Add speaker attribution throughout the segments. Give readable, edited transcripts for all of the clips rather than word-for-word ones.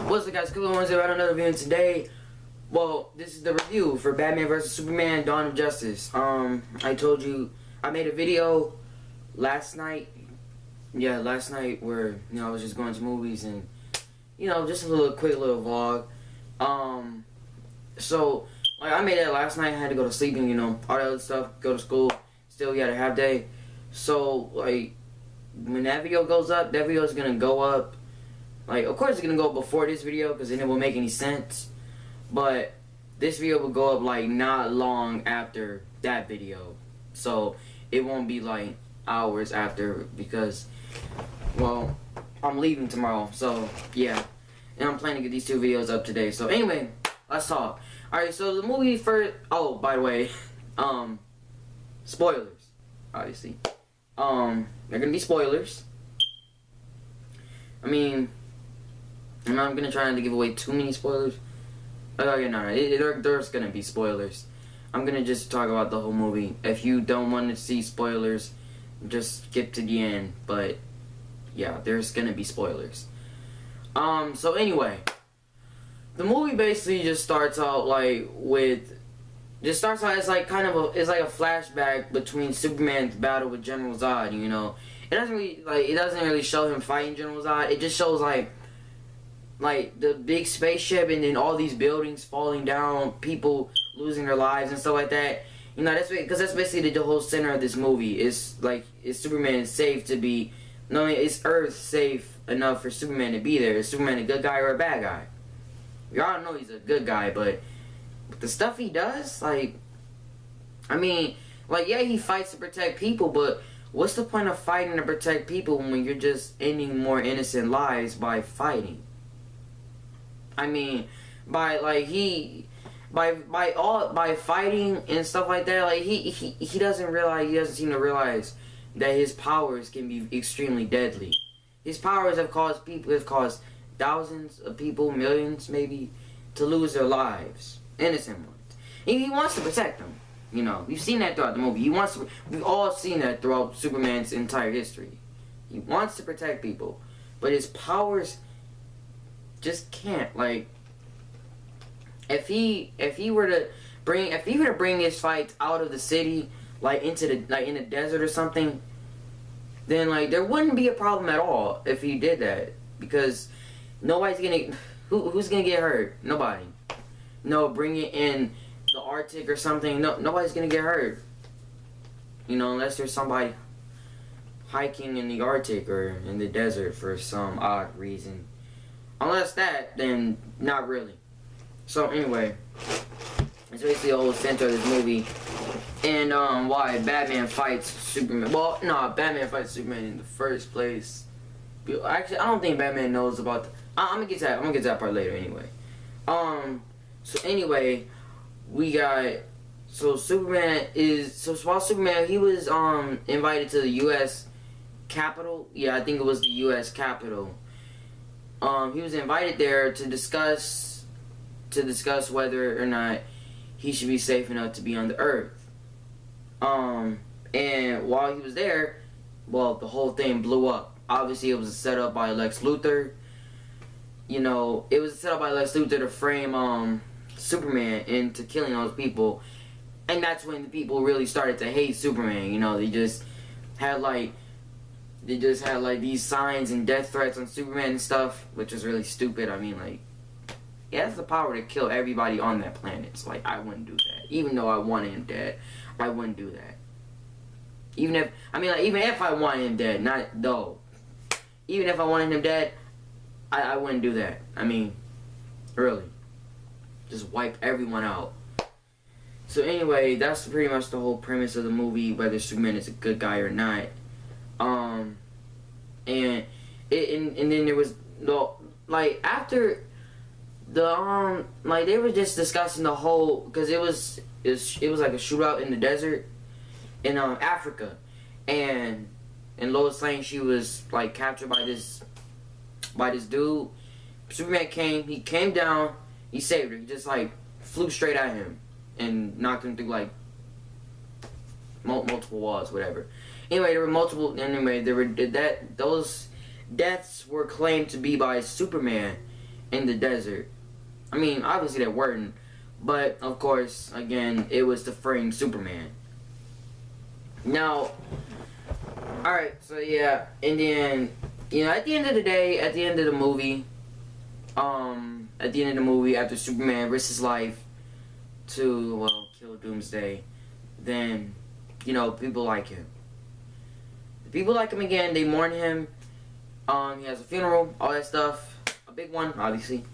Speaker 1: What's up, guys? Cool ones about another video today. Well, this is the review for Batman vs Superman: Dawn of Justice. I told you I made a video last night. Yeah, last night where I was just going to movies and just a quick little vlog. So like I made that last night. I had to go to sleep and all that other stuff. Go to school. Still, we had a half day. So like when that video goes up, that video is gonna go up. Like, of course it's gonna go up before this video because then it won't make any sense. But this video will go up like not long after that video. So it won't be like hours after because, well, I'm leaving tomorrow. So yeah. And I'm planning to get these two videos up today. So anyway, let's talk. Alright, so the movie first, oh, by the way, spoilers, obviously. They're gonna be spoilers. I mean, I'm not gonna try not to give away too many spoilers. Okay, no, there's gonna be spoilers. I'm gonna just talk about the whole movie. If you don't want to see spoilers, just skip to the end. But yeah, there's gonna be spoilers. So anyway, the movie basically just starts out like as like kind of it's like a flashback between Superman's battle with General Zod. It doesn't really show him fighting General Zod. It just shows like the big spaceship and then all these buildings falling down, people losing their lives and stuff like that. That's basically the whole center of this movie. Is Superman safe to be? No, is Earth safe enough for Superman to be there? Is Superman a good guy or a bad guy? We all know he's a good guy, but the stuff he does, yeah, he fights to protect people, but what's the point of fighting to protect people when you're just ending more innocent lives by fighting? By fighting and stuff like that, he doesn't seem to realize that his powers can be extremely deadly. His powers have caused thousands of people, millions maybe, to lose their lives, innocent ones. And he wants to protect them. We've seen that throughout the movie. We've all seen that throughout Superman's entire history. He wants to protect people, but his powers just can't. If he were to bring his fights out of the city, in the desert or something, then there wouldn't be a problem at all if he did that, because nobody's gonna who's gonna get hurt? Nobody. No, bring it in the Arctic or something. No, nobody's gonna get hurt. Unless there's somebody hiking in the Arctic or in the desert for some odd reason. Unless that, then not really. So anyway, it's basically the whole center of this movie. And why Batman fights Superman. Well, no, Batman fights Superman in the first place. Actually, I don't think Batman knows about I'm gonna get to that part later anyway. So anyway, we got while Superman, he was invited to the US Capitol. Yeah, I think it was the US Capitol. He was invited there to discuss whether or not he should be safe enough to be on the Earth. And while he was there, well, the whole thing blew up. Obviously, it was set up by Lex Luthor. It was set up by Lex Luthor to frame Superman into killing those people. And that's when the people really started to hate Superman. They just had these signs and death threats on Superman and stuff, which is really stupid. He has the power to kill everybody on that planet. So I wouldn't do that. Even though I wanted him dead, I wouldn't do that. Even if I wanted him dead, even if I wanted him dead, I wouldn't do that. Really. Just wipe everyone out. So anyway, that's pretty much the whole premise of the movie, whether Superman is a good guy or not. And then there was after the they were just discussing the whole, because it was like a shootout in the desert in Africa, and Lois Lane, she was captured by this dude. Superman came down, he saved her. He just flew straight at him and knocked him through multiple walls, whatever. Anyway, those deaths were claimed to be by Superman, in the desert. I mean, obviously they weren't, but of course, again, it was to frame Superman. Now, alright, so yeah, and then, you know, at the end of the day, at the end of the movie, after Superman risks his life to, well, kill Doomsday, then, you know, people like him. People like him again, they mourn him, he has a funeral, all that stuff, a big one, obviously.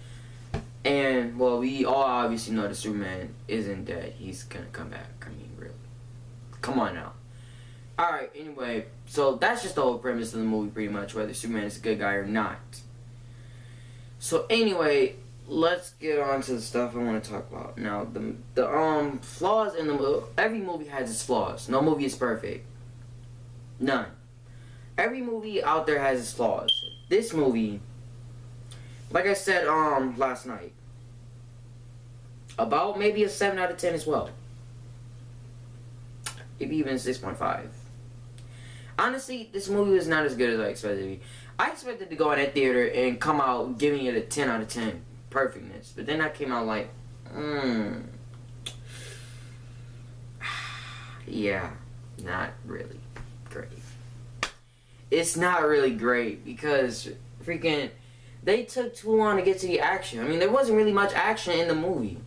Speaker 1: And, well, we all obviously know that Superman isn't dead. He's gonna come back. I mean, really. Come on now. Alright, anyway, so that's just the whole premise of the movie, pretty much, whether Superman is a good guy or not. So, anyway, let's get on to the stuff I want to talk about. Now, the flaws in the movie, every movie has its flaws. No movie is perfect. None. Every movie out there has its flaws. This movie, like I said last night, about maybe a 7 out of 10 as well. Maybe even 6.5. Honestly, this movie was not as good as I expected it to be. I expected to go in that theater and come out giving it a 10 out of 10. Perfectness. But then I came out like, yeah, not really great. It's not really great because freaking they took too long to get to the action. I mean, there wasn't really much action in the movie.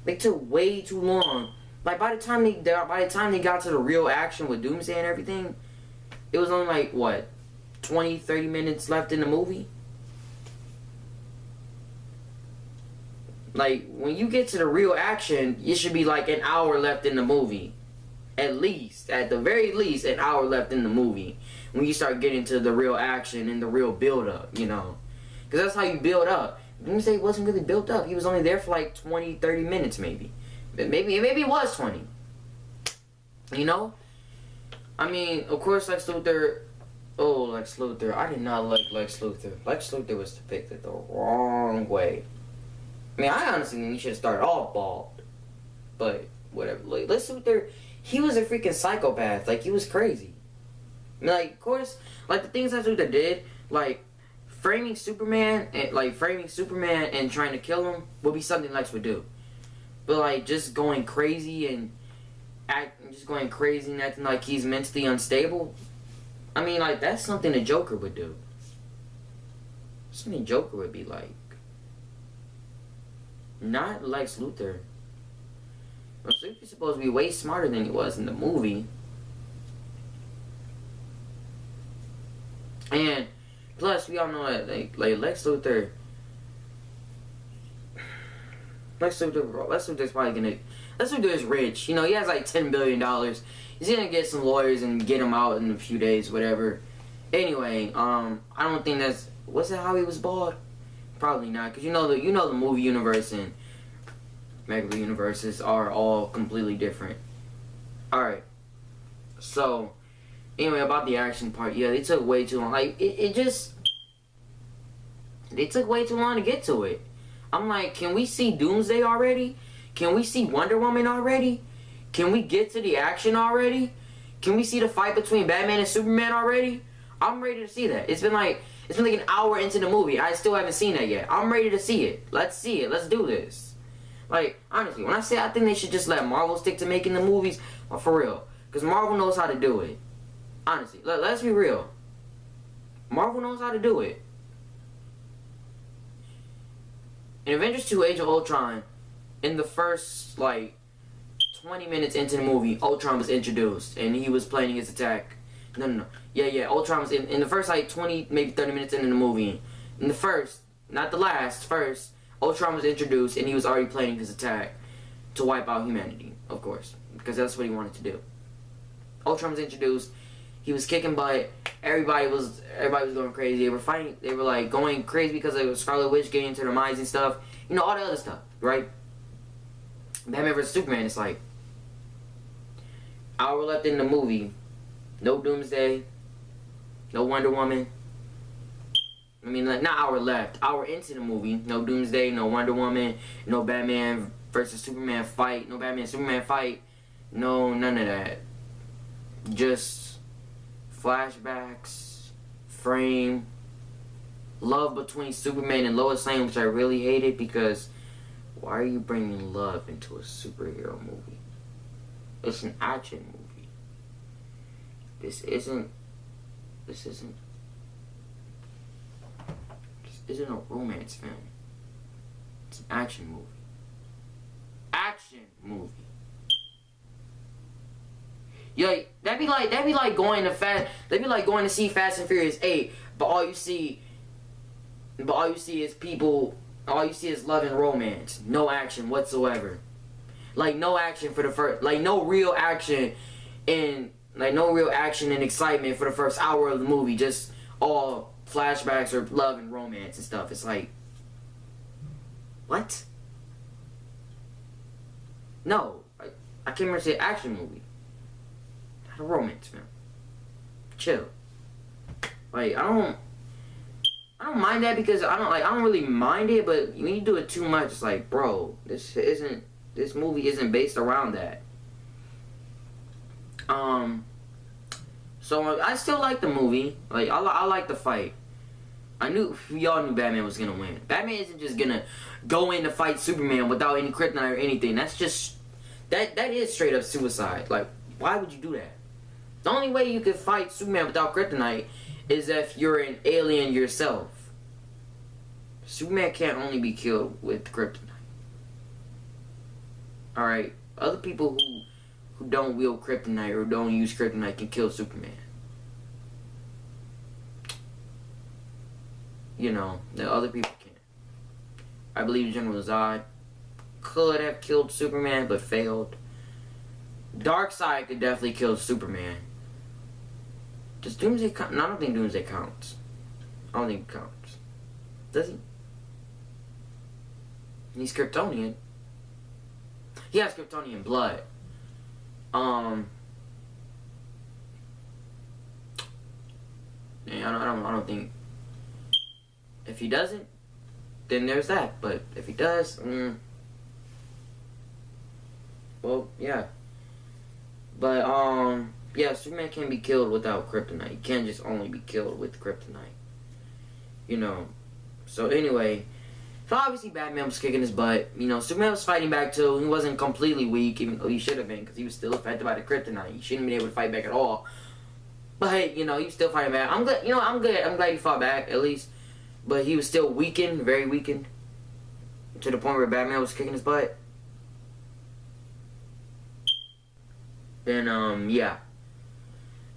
Speaker 1: They took way too long. Like by the time they got to the real action with Doomsday and everything, it was only like what, 20, 30 minutes left in the movie. Like when you get to the real action, it should be like an hour left in the movie. At least, at the very least, an hour left in the movie. When you start getting to the real action and the real build-up, you know. Because that's how you build up. Doomsday wasn't really built up. He was only there for like 20, 30 minutes maybe. Maybe it was 20. You know? I mean, of course Lex Luthor... Oh, Lex Luthor. I did not like Lex Luthor. Lex Luthor was depicted the wrong way. I mean, I honestly think he should have started off bald. But, whatever. Like, Lex Luthor, he was a freaking psychopath. Like, he was crazy. I mean, like, of course, like, the things Lex Luthor did, like, framing Superman and trying to kill him would be something Lex would do. But like just going crazy and acting like he's mentally unstable. I mean, like that's something the Joker would do. Something Joker would be like. Not Lex Luthor. Lex Luthor's supposed to be way smarter than he was in the movie. And plus, we all know that like Lex Luthor is probably gonna. Lex Luthor is rich. You know, he has like $10 billion. He's gonna get some lawyers and get him out in a few days, whatever. Anyway, I don't think that's. Was that how he was bald? Probably not, because you know the movie universe and regular universes are all completely different. All right. So, anyway, about the action part, yeah, they took way too long. Like they took way too long to get to it. I'm like, can we see Doomsday already? Can we see Wonder Woman already? Can we get to the action already? Can we see the fight between Batman and Superman already? I'm ready to see that. It's been like an hour into the movie. I still haven't seen that yet. I'm ready to see it. Let's see it. Let's do this. Like, honestly, when I say I think they should just let Marvel stick to making the movies, well, for real. Because Marvel knows how to do it. Honestly, let's be real. Marvel knows how to do it. In Avengers 2 Age of Ultron, in the first, like, 20 minutes into the movie, Ultron was introduced, and he was planning his attack. No. Yeah, Ultron was in the first, like, 20, maybe 30 minutes into the movie. In the first, not the last, first, Ultron was introduced, and he was already planning his attack to wipe out humanity, of course, because that's what he wanted to do. Ultron was introduced, he was kicking butt, everybody was going crazy, they were fighting, they were, like, going crazy because of Scarlet Witch getting into their minds and stuff, you know, all the other stuff, right? Batman vs. Superman, it's like, hour left in the movie, no Doomsday, no Wonder Woman. I mean, like, not hour left. Hour into the movie, no Doomsday, no Wonder Woman, no Batman versus Superman fight, no Batman Superman fight, no none of that. Just flashbacks, frame, love between Superman and Lois Lane, which I really hated, because why are you bringing love into a superhero movie? It's an action movie. This isn't a romance film. It's an action movie. Action movie. Yeah, that'd be like going to see Fast and Furious 8, but all you see is people, all you see is love and romance. No action whatsoever. Like no action for the first, like no real action and excitement for the first hour of the movie. Just all flashbacks or love and romance and stuff. It's like, what? No, I can't remember say action movie. Not a romance film. Chill. Like I don't mind that, because I don't really mind it, but when you do it too much, it's like, bro, this movie isn't based around that. So I still like the movie. Like I like the fight. We all knew Batman was gonna win. Batman isn't just gonna go in to fight Superman without any kryptonite or anything. That's just that is straight up suicide. Like, why would you do that? The only way you could fight Superman without kryptonite is if you're an alien yourself. Superman can't only be killed with kryptonite. Alright? Other people who don't wield kryptonite or don't use kryptonite can kill Superman. You know, the other people can't. I believe General Zod could have killed Superman, but failed. Darkseid could definitely kill Superman. Does Doomsday count? No, I don't think Doomsday counts. I don't think it counts. Does he? He's Kryptonian. He has Kryptonian blood. Yeah, I don't think. If he doesn't, then there's that. But if he does, well, yeah. But yeah, Superman can't be killed without kryptonite. He can't just only be killed with kryptonite. You know. So anyway, so obviously Batman was kicking his butt. You know, Superman was fighting back too. He wasn't completely weak, even though he should have been, because he was still affected by the kryptonite. He shouldn't have been able to fight back at all. But you know, he was still fighting back. I'm glad. You know, I'm glad he fought back at least. But he was still weakened, very weakened, to the point where Batman was kicking his butt. And yeah.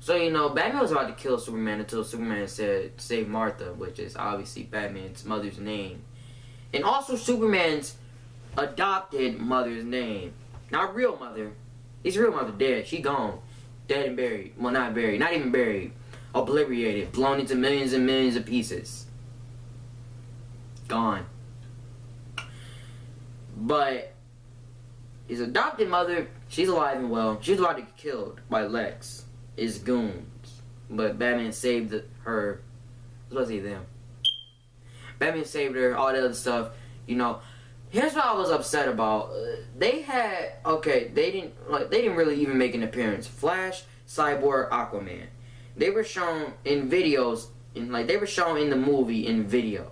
Speaker 1: So, you know, Batman was about to kill Superman until Superman said, save Martha, which is obviously Batman's mother's name. And also Superman's adopted mother's name. Not real mother. His real mother dead. She gone. Dead and buried. Well, not buried. Not even buried. Obliterated. Blown into millions and millions of pieces. Gone. But his adopted mother, she's alive and well. She was about to get killed by Lex, his goons. But Batman saved her. I was about to say them. Batman saved her, all that other stuff. You know, here's what I was upset about. They didn't really even make an appearance. Flash, Cyborg, Aquaman. They were shown in videos, they were shown in the movie in videos.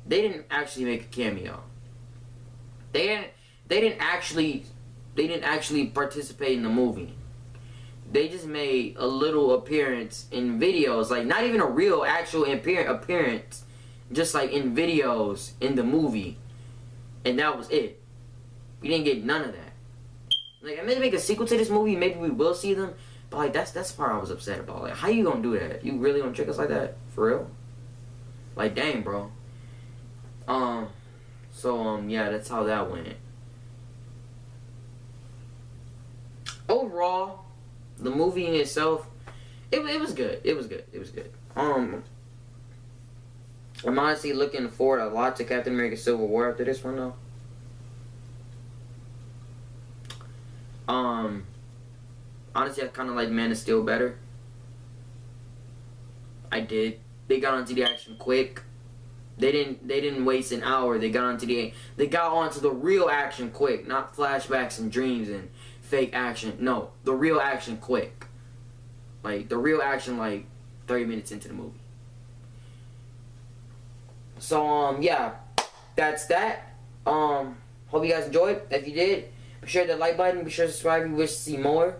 Speaker 1: They didn't actually make a cameo. They didn't actually participate in the movie. They just made a little appearance in videos, like not even a real actual appearance, just like in videos in the movie, and that was it. We didn't get none of that. Like, I may make a sequel to this movie, maybe we will see them, but like that's the part I was upset about. Like, how you gonna do that? You really gonna trick us like that? For real? Like, dang, bro. Yeah, that's how that went. Overall, the movie in itself, it was good. It was good. It was good. I'm honestly looking forward a lot to Captain America Civil War after this one, though. Honestly, I kind of like Man of Steel better. I did. They got onto the action quick. They didn't waste an hour. They got onto the real action quick, not flashbacks and dreams and fake action. No, the real action quick. Like the real action, like 30 minutes into the movie. So yeah, that's that. Hope you guys enjoyed. If you did, be sure to hit the like button. Be sure to subscribe if you wish to see more.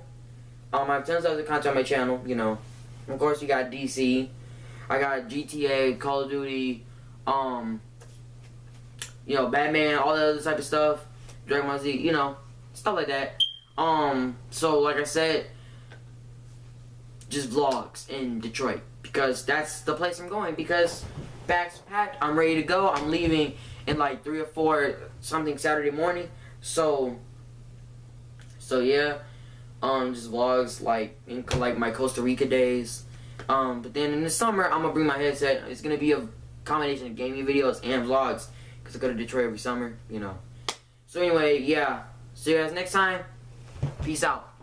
Speaker 1: I have tons of other content on my channel. You know, of course, you got DC. I got GTA, Call of Duty, you know, Batman, all that other type of stuff. Dragon Ball Z, you know, stuff like that. So like I said, just vlogs in Detroit because that's the place I'm going. Because bags packed, I'm ready to go. I'm leaving in like 3 or 4 something Saturday morning. So yeah, just vlogs like in like my Costa Rica days. But then in the summer, I'm gonna bring my headset. It's gonna be a combination of gaming videos and vlogs because I go to Detroit every summer, you know. So anyway, yeah. See you guys next time. Peace out.